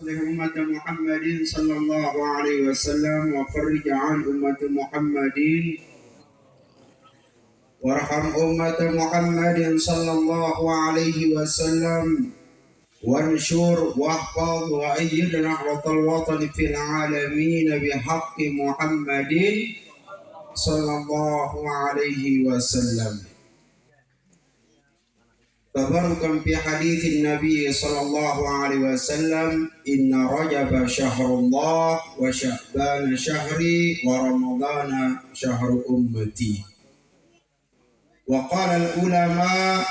لأمة محمد صلى الله عليه وسلم وفرج عن أمة محمد وارحم أمة محمد صلى الله عليه وسلم وانشر واحفظ وأيد نهضة الوطن في العالمين بحق محمد صلى الله عليه وسلم. Tabarukan fi hadits Nabi sallallahu alaihi wasallam, inna Rajab syahrullah wa Sya'ban syahri wa Ramadhan syahru ummati. Wa qala al-ulama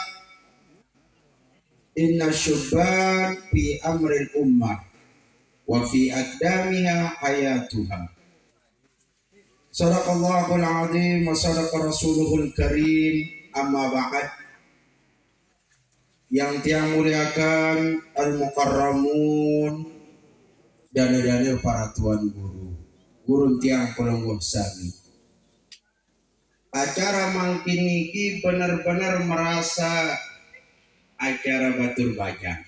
inna syubban fi amril ummah wa fi aqdamiha hayatuha. Sadaqallahul azim wa sadaqa rasuluhul karim. Amma ba'd. Yang tiang muliakan al-mukarramun dan para tuan guru tiang pelonggoh sami. Acara mangkin niki benar-benar merasa acara batur bajang.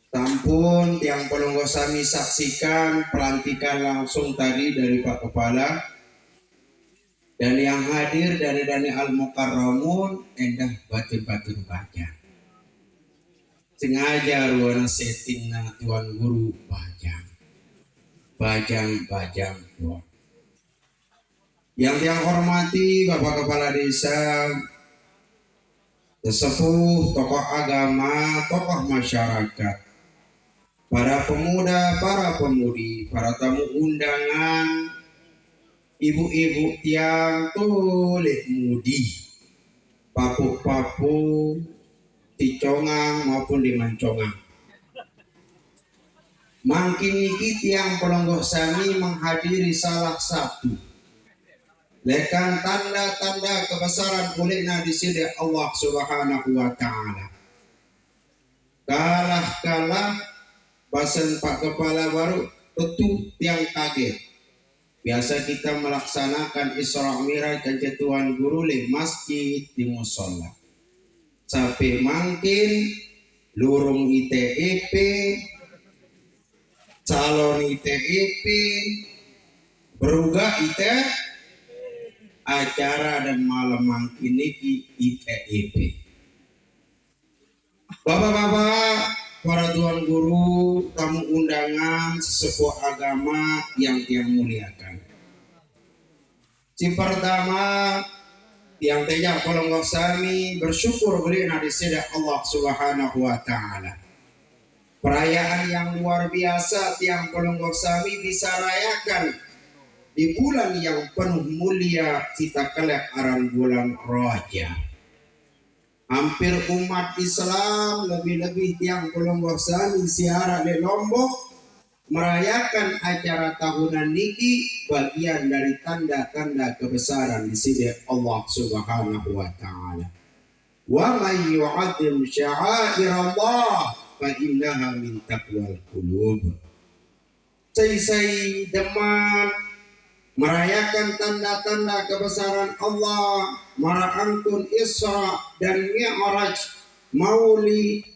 Tampun tiang pelonggoh sami saksikan pelantikan langsung tadi dari Pak Kepala, dan yang hadir dari al-mukarramun endah batur-batur bajang. Sengaja ruang setting na tuan guru bajang tuan. Yang hormati Bapak Kepala Desa, sesepuh, tokoh agama, tokoh masyarakat, para pemuda, para pemudi, para tamu undangan, ibu-ibu tiang tulik mudi, papu-papu, di congang maupun di mancongang. Mangkin niki tiang pelonggoh sami menghadiri salah satu lekan tanda-tanda kebesaran kulina di sini Allah Subhanahu wa taala. Kalah basen Pak Kepala baru tentu tiang kaget. Biasa kita melaksanakan Isra Mi'raj dan Tuan Guru di masjid di musola. Sampai mangkin lurung ITEP, calon ITEP, beruga ITEP, acara dan malam mangkin niki ITEP. Bapak-bapak, para tuan guru, tamu undangan, sesepuh agama yang tiang muliakan. Si pertama, yang tejak pelonggoh sami bersyukur beli di sini Allah Subhanahu wa taala. Perayaan yang luar biasa tiang pelonggoh sami bisa rayakan di bulan yang penuh mulia kita kelak aran bulan Rajab. Hampir umat Islam, lebih-lebih tiang pelonggoh sami siara di Lombok merayakan acara tahunan niki bagian dari tanda-tanda kebesaran di sini Allah Subhanahu wa taala. Wa may yu'azzim sya'airallah fa innaha min taqwal qulub. Saya deman merayakan tanda-tanda kebesaran Allah, meraangkun Isra dan Mi'raj, Maulid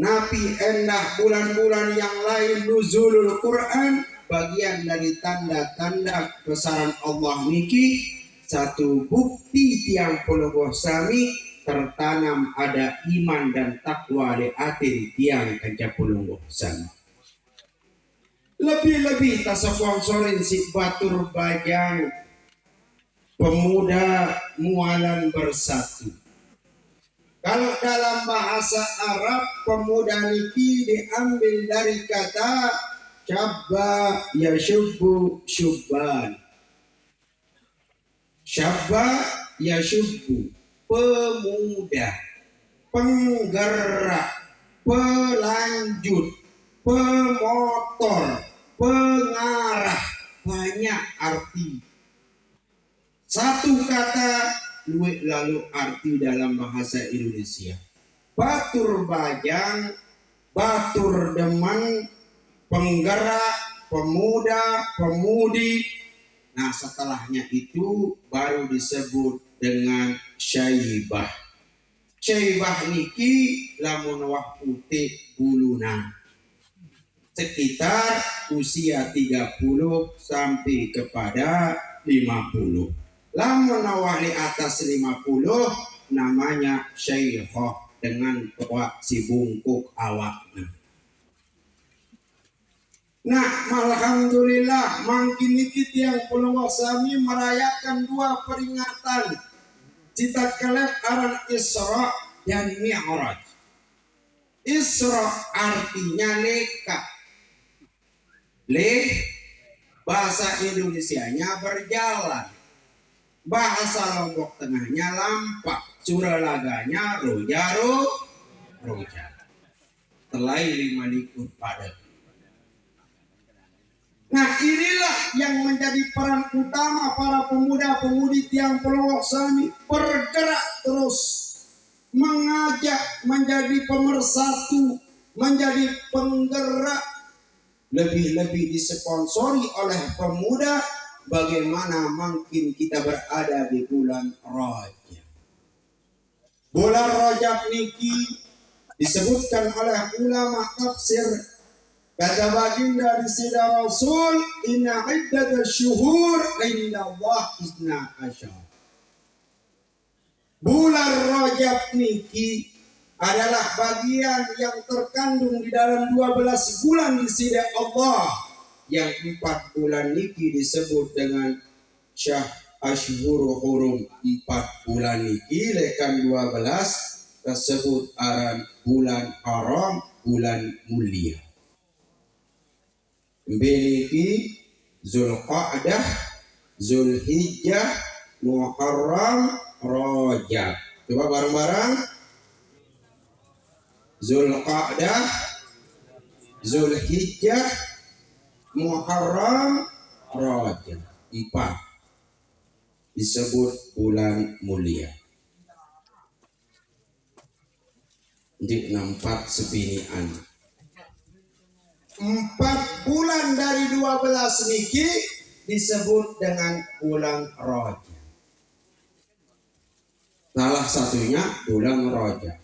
Nabi, endah bulan-bulan yang lain nuzulul Quran, bagian dari tanda-tanda kebesaran Allah niki, satu bukti tiang pelonggoh sami tertanam ada iman dan takwa di hati tiang kanca pelonggoh sami. Lebih-lebih tak sponsorin si batur bajang pemuda mualan bersatu. Kalau dalam bahasa Arab pemuda niki diambil dari kata syabba yashubbu syubban. Syabba yashubbu, pemuda, penggerak, pelanjut, pemotor, pengarah, banyak arti. Satu kata luwih lalu arti dalam bahasa Indonesia. Batur bajang, batur deman, penggerak, pemuda, pemudi. Nah setelahnya itu baru disebut dengan syaibah. Syaibah niki lamun wah putih buluna. sekitar usia 30 sampai kepada 50. Lamun nawali atas 50 namanya syaikhah dengan tua si bungkuk awaknya. Nah, alhamdulillah makin dikit yang peluang sami merayakan dua peringatan cita kelep aran Isra dan Mi'raj. Isra artinya leka. Bahasa Indonesianya berjalan. Bahasa Lombok Tengahnya lampak. Suralaganya roja. Telai 5 likur padat. Nah, inilah yang menjadi peran utama para pemuda-pemudi tiang pelowok sami, bergerak terus mengajak menjadi pemersatu, menjadi penggerak, lebih-lebih disponsori oleh pemuda. Bagaimana mungkin kita berada di bulan Rajab. Bulan Rajab niki disebutkan oleh ulama tafsir, kata baginda di sida Rasul, inna iddatasy syuhur indallah 12. Bulan Rajab niki adalah bagian yang terkandung di dalam 12 bulan di sida Allah. Yang 4 bulan niki disebut dengan syah ashhurul hurum. 4 bulan niki lekan 12 tersebut aran bulan haram, bulan mulia. Beliki Zulqa'dah, Zulhijjah, Muharram, Rajab. Coba bareng-bareng. Zulqa'dah, Zulhijjah, Muharram, Rajab. 4 disebut bulan mulia. Di 4 sebinian. 4 bulan dari 12 niki disebut dengan bulan Rajab. Salah satunya bulan Rajab.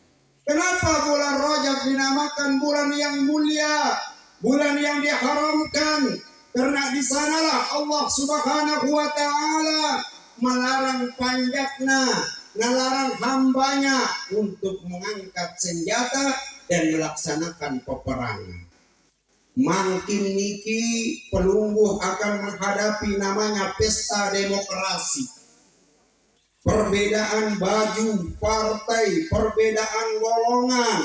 Kenapa bulan Rajab dinamakan bulan yang mulia, bulan yang diharamkan? Karena di sanalah Allah Subhanahu wa taala melarang panjakna, melarang hambanya untuk mengangkat senjata dan melaksanakan peperangan. Makin niki pelungguh akan menghadapi namanya pesta demokrasi. Perbedaan baju, partai, perbedaan golongan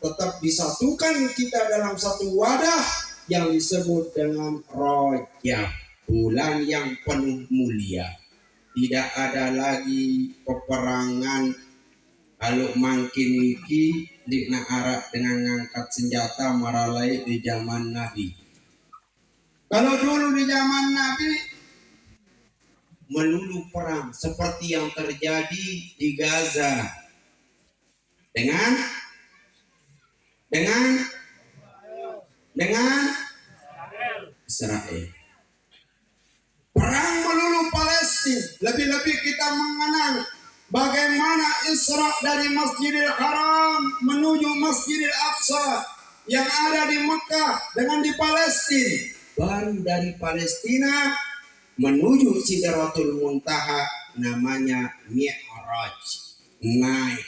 tetap disatukan kita dalam satu wadah yang disebut dengan Rajab, bulan yang penuh mulia. Tidak ada lagi peperangan. Kalau makin niki dikna arak dengan ngangkat senjata maralai di zaman Nabi. Kalau dulu di zaman Nabi melulu perang seperti yang terjadi di Gaza dengan Israel. Perang melulu Palestina. Lebih-lebih kita mengenal bagaimana Isra dari Masjidil Haram menuju Masjidil Aqsa yang ada di Mekah dengan di Palestina. Baru dari Palestina menuju Sidratul Muntaha namanya Mi'raj, naik.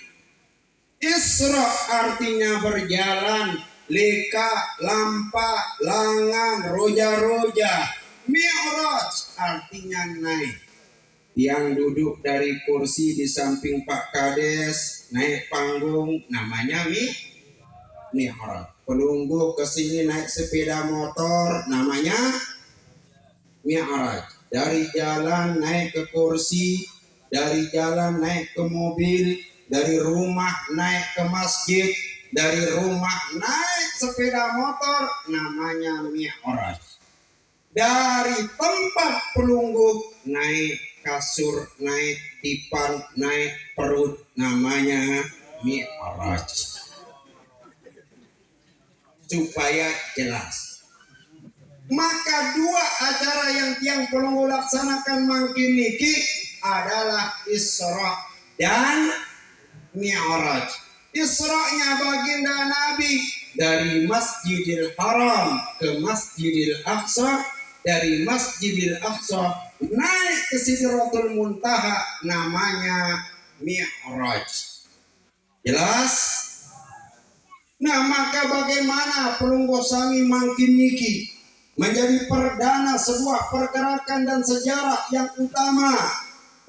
Isra artinya berjalan, leka, lampa, langan, roja. Mi'raj artinya naik. Yang duduk dari kursi di samping Pak Kades naik panggung namanya Mi'raj. Pelungguh kesini naik sepeda motor namanya Mi'raj. Dari jalan naik ke kursi, dari jalan naik ke mobil, dari rumah naik ke masjid, dari rumah naik sepeda motor namanya Mi'raj. Dari tempat pelungguh naik kasur, naik dipan, naik perut namanya Mi'raj. Supaya jelas. Maka dua acara yang tiang pelungguh laksanakan makin niki adalah Isra dan Mi'raj. Isra'nya baginda Nabi dari Masjidil Haram ke Masjidil Aqsa, dari Masjidil Aqsa naik ke Sidratul Muntaha, namanya Mi'raj. Jelas? Nah, maka bagaimana Pelunggo Sami makin niki menjadi perdana sebuah pergerakan dan sejarah yang utama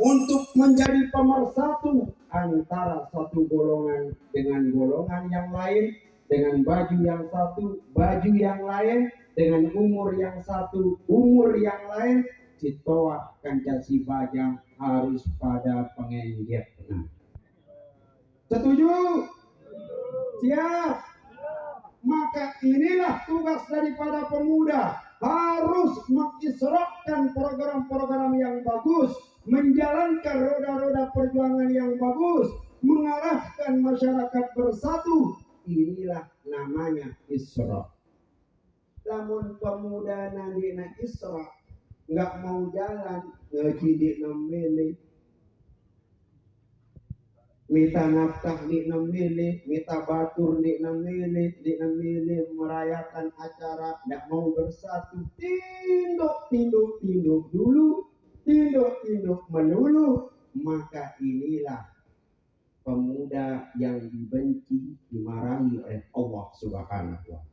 untuk menjadi pemersatu antara satu golongan dengan golongan yang lain, dengan baju yang satu, baju yang lain, dengan umur yang satu, umur yang lain. Citoa kancasi bajang harus pada pengengget. Setuju? Siap? Maka inilah tugas daripada pemuda, harus mengisrakan program-program yang bagus, menjalankan roda-roda perjuangan yang bagus, mengarahkan masyarakat bersatu. Inilah namanya Isra. Namun pemuda nanti na Isra nggak mau jalan, ngejidik memilih, minta nafkah di memilih, minta batur di memilih, merayakan acara, nggak mau bersatu, tinduk dulu, tinduk melulu. Maka inilah pemuda yang dibenci, dimarahi oleh Allah Subhanahu wa Ta'ala.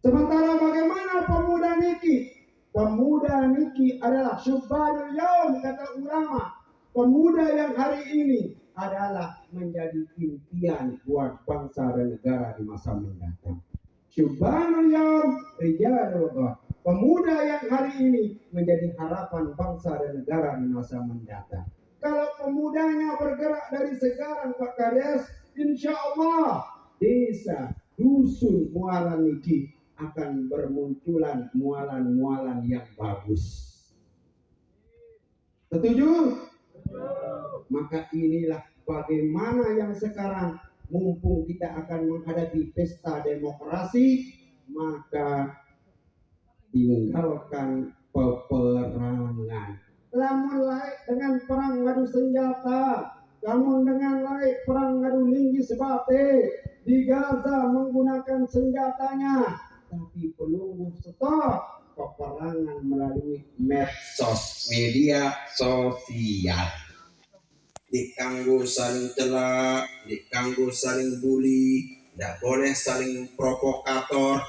Sementara bagaimana pemuda niki? Pemuda niki adalah syubbanul yaum, kata ulama. Pemuda yang hari ini adalah menjadi impian buat bangsa dan negara di masa mendatang. Syubbanul yaum rijalul ghad. Pemuda yang hari ini menjadi harapan bangsa dan negara di masa mendatang. Kalau pemudanya bergerak dari sekarang Pak Kades, insya Allah desa, dusun, muara niki akan bermunculan mualan-mualan yang bagus. Setuju? Maka inilah bagaimana yang sekarang, mumpung kita akan menghadapi pesta demokrasi, maka tinggalkan peperangan. Lamun laik dengan perang ngadu senjata, namun dengan laik perang ngadu linggis bate, di Gaza menggunakan senjatanya, tapi pelunggu stop peperangan melalui medsos, media sosial. Dikanggo saling celak, dikanggo saling bully, tidak boleh saling provokator.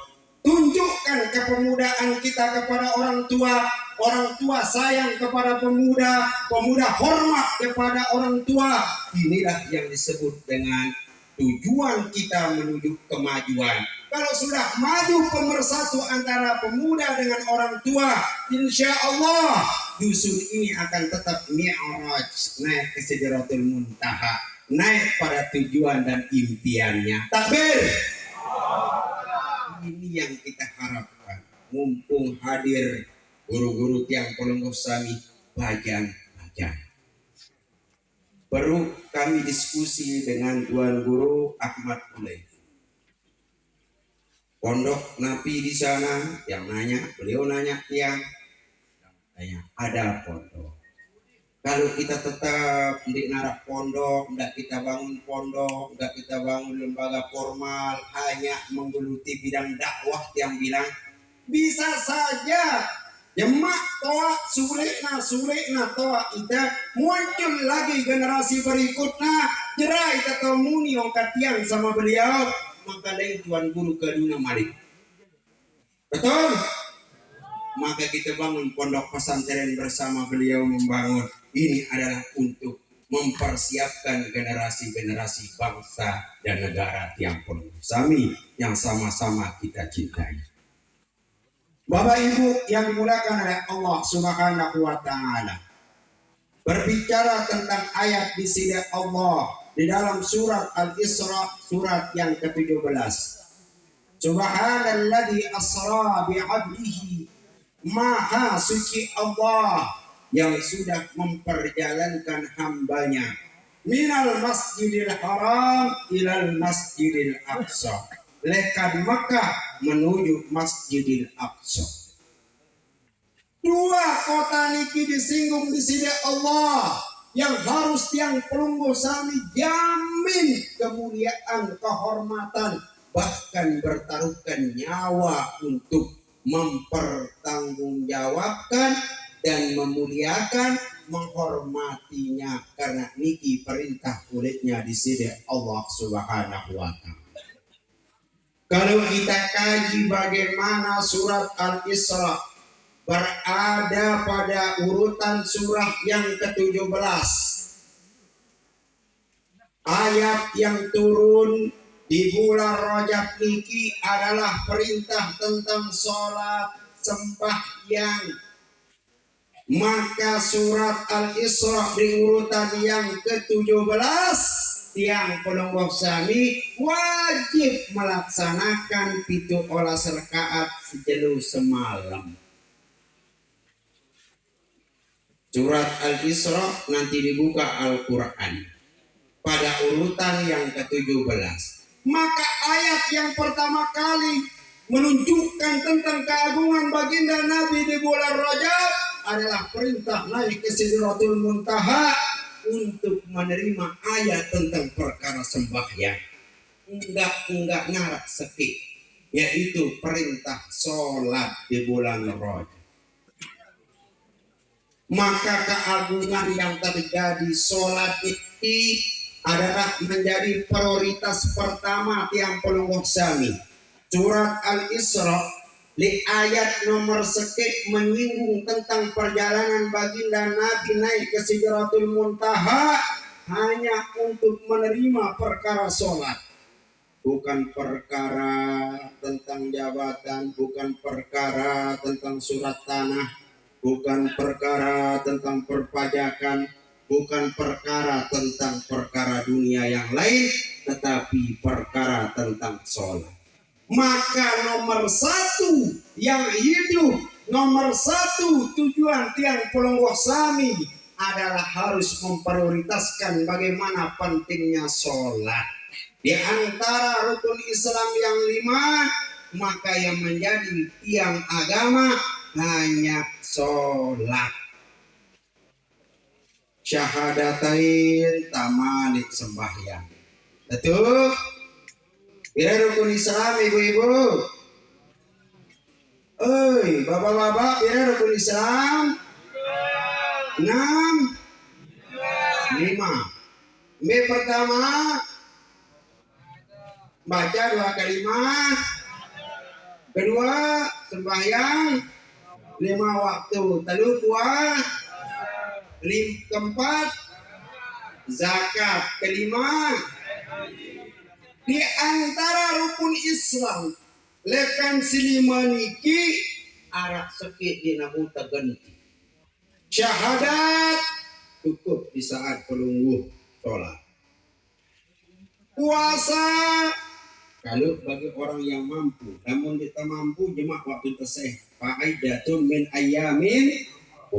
Tunjukkan kepemudaan kita kepada orang tua sayang kepada pemuda, pemuda hormat kepada orang tua. Inilah yang disebut dengan tujuan kita menuju kemajuan. Kalau sudah maju pemersatu antara pemuda dengan orang tua, insya Allah dusun ini akan tetap mi'raj, naik ke Sidratul Muntaha, naik pada tujuan dan impiannya. Takbir! Ini yang kita harapkan. Mumpung hadir guru-guru tiang Pelunggu Sami, bajang-bajang. Baru kami diskusi dengan Tuan Guru Ahmad Ulay. Pondok Napi di sana, yang nanya, beliau nanya tiang, ada pondok. Kalau kita tetap di narak pondok, tidak kita bangun pondok, tidak kita bangun lembaga formal, hanya menggeluti bidang dakwah yang bilang, bisa saja Jemak toa sulekna toa ita muncul lagi generasi berikutnya jerai atau muni katian sama beliau, maka lain Tuan Guru Kaduna Malik. Betul? Maka kita bangun pondok pesantren bersama beliau membangun. Ini adalah untuk mempersiapkan generasi-generasi bangsa dan negara tiang Pelunggu Sami yang sama-sama kita cintai. Bapak Ibu yang dimuliakan oleh Allah Subhanahu wa Ta'ala, berbicara tentang ayat di sini Allah di dalam surat Al-Isra, surat yang ke-17. Subhanalladzi asra bi'abdihi, maha suci Allah yang sudah memperjalankan hambanya minal masjidil haram ilal masjidil aqsa, lekat Makkah menuju Masjidil Aqsa. Dua kota niki disinggung di sini Allah yang harus tiang Pelunggu Sami jamin kemuliaan, kehormatan bahkan bertaruhkan nyawa untuk mempertanggungjawabkan dan memuliakan, menghormatinya, karena niki perintah kulitnya di sini Allah Subhanahu wa Ta'ala. Kalau kita kaji bagaimana surat Al-Isra berada pada urutan surah yang ke-17, ayat yang turun di bulan Rajab niki adalah perintah tentang sholat sembahyang. Maka surat Al-Isra di urutan yang ke-17 yang pelonggoh sami wajib melaksanakan 17 rakaat sejelu semalam. Surat Al-Isra nanti dibuka Al-Quran pada urutan yang ke-17. Maka ayat yang pertama kali menunjukkan tentang keagungan baginda Nabi di bulan Rajab adalah perintah naik ke Sidratul Muntaha untuk menerima ayat tentang perkara sembahyang. Enggak ngarak sekit, yaitu perintah sholat di bulan Rajab. Maka keagungan yang terjadi sholat ini adalah menjadi prioritas pertama tiang pelungguh sami. Surat Al-Isra di ayat nomor sekit menyinggung tentang perjalanan baginda Nabi naik ke Sidratul Muntaha hanya untuk menerima perkara sholat. Bukan perkara tentang jabatan, bukan perkara tentang surat tanah, bukan perkara tentang perpajakan, bukan perkara tentang perkara dunia yang lain, tetapi perkara tentang sholat. Maka nomor satu yang hidup, nomor satu tujuan tiang pelonggoh sami adalah harus memprioritaskan bagaimana pentingnya sholat. Di antara rukun Islam yang 5, maka yang menjadi tiang agama hanya sholat. Syahadatain tamalik sembahyang. Betul? Kira rukun Islam ibu-ibu. Oi, bapak-bapak, kira rukun Islam 6, 5. B pertama baca 2 kalimat. Kedua sembahyang 5 waktu. Telu puah. Keempat zakat. Kelima di antara rukun Islam lekan silima niki arak sekit dina buta ganti. Syahadat cukup di saat pelungguh sholat. Puasa kalau bagi orang yang mampu, namun kita mampu jemaah waktu terseh fa'aidatun min ayamin